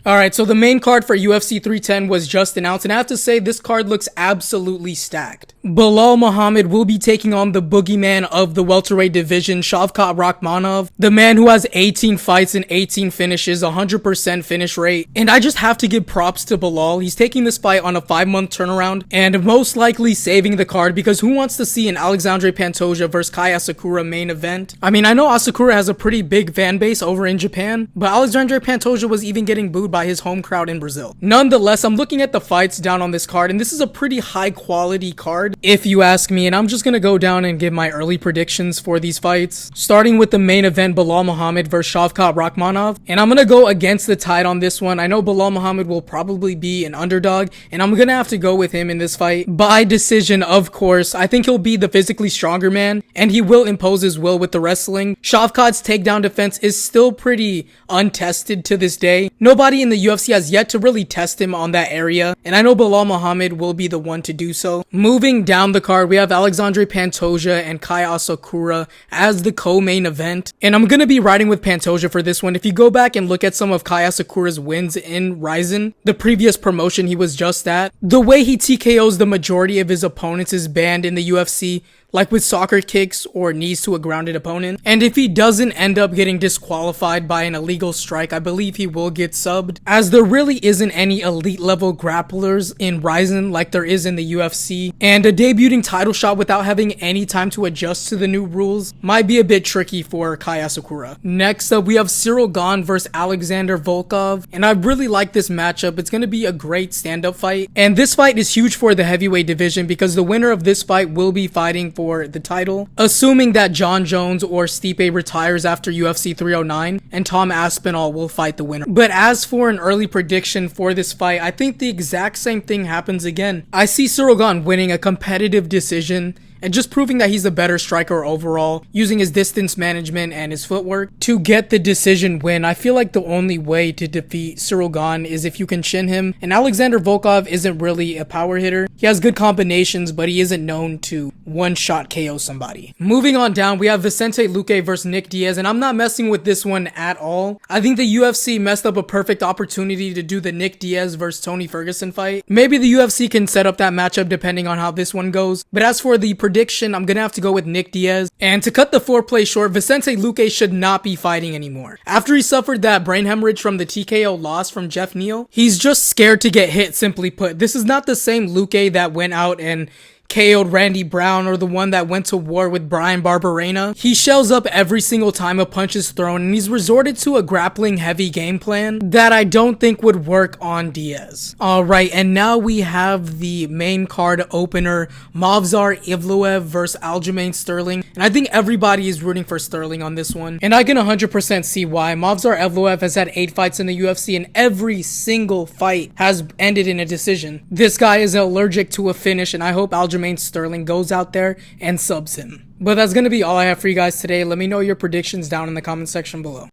Alright, so the main card for UFC 310 was just announced, and I have to say this card looks absolutely stacked. Belal Muhammad will be taking on the boogeyman of the welterweight division, Shavkat Rakhmonov, the man who has 18 fights and 18 finishes, 100% finish rate. And I just have to give props to Belal. He's taking this fight on a 5-month turnaround and most likely saving the card, because who wants to see an Alexandre Pantoja versus Kai Asakura main event? I mean, I know Asakura has a pretty big fan base over in Japan, but Alexandre Pantoja was even getting booed by his home crowd in Brazil. Nonetheless, I'm looking at the fights down on this card, and this is a pretty high quality card, if you ask me, and I'm just gonna go down and give my early predictions for these fights. Starting with the main event, Belal Muhammad versus Shavkat Rakhmonov, and I'm gonna go against the tide on this one. I know Belal Muhammad will probably be an underdog, and I'm gonna have to go with him in this fight. By decision, of course. I think he'll be the physically stronger man, and he will impose his will with the wrestling. Shavkat's takedown defense is still pretty untested to this day. Nobody in the UFC has yet to really test him on that area, and I know Belal Muhammad will be the one to do so. Moving down the card, we have Alexandre Pantoja and Kai Asakura as the co-main event, and I'm gonna be riding with Pantoja for this one. If you go back and look at some of Kai Asakura's wins in Rizin, the previous promotion he was just at, the way he TKOs the majority of his opponents is banned in the UFC, like with soccer kicks or knees to a grounded opponent. And if he doesn't end up getting disqualified by an illegal strike, I believe he will get subbed, as there really isn't any elite level grapplers in Rizin like there is in the UFC, and a debuting title shot without having any time to adjust to the new rules might be a bit tricky for Kai Asakura. Next up, we have Cyril Gane versus Alexander Volkov, and I really like this matchup. It's going to be a great stand-up fight, and this fight is huge for the heavyweight division because the winner of this fight will be fighting for the title, assuming that John Jones or Stipe retires after UFC 309, and Tom Aspinall will fight the winner. But as for an early prediction for this fight, I think the exact same thing happens again. I see Cyril Gane winning a competitive decision and just proving that he's the better striker overall, using his distance management and his footwork to get the decision win. I feel like the only way to defeat Cyril Gane is if you can chin him, and Alexander Volkov isn't really a power hitter. He has good combinations, but he isn't known to one-shot KO somebody. Moving on down, we have Vicente Luque versus Nick Diaz, and I'm not messing with this one at all. I think the UFC messed up a perfect opportunity to do the Nick Diaz versus Tony Ferguson fight. Maybe the UFC can set up that matchup depending on how this one goes, but as for the prediction, I'm gonna have to go with Nick Diaz. And to cut the foreplay short, Vicente Luque should not be fighting anymore. After he suffered that brain hemorrhage from the TKO loss from Jeff Neal, he's just scared to get hit, simply put. This is not the same Luque that went out and KO'd Randy Brown, or the one that went to war with Brian Barberena. He shells up every single time a punch is thrown, and he's resorted to a grappling heavy game plan that I don't think would work on Diaz. Alright, and now we have the main card opener, Movsar Evloev versus Aljamain Sterling, and I think everybody is rooting for Sterling on this one, and I can 100% see why. Movsar Evloev has had 8 fights in the UFC, and every single fight has ended in a decision. This guy is allergic to a finish, and I hope Aljamain Sterling goes out there and subs him. But that's going to be all I have for you guys today. Let me know your predictions down in the comment section below.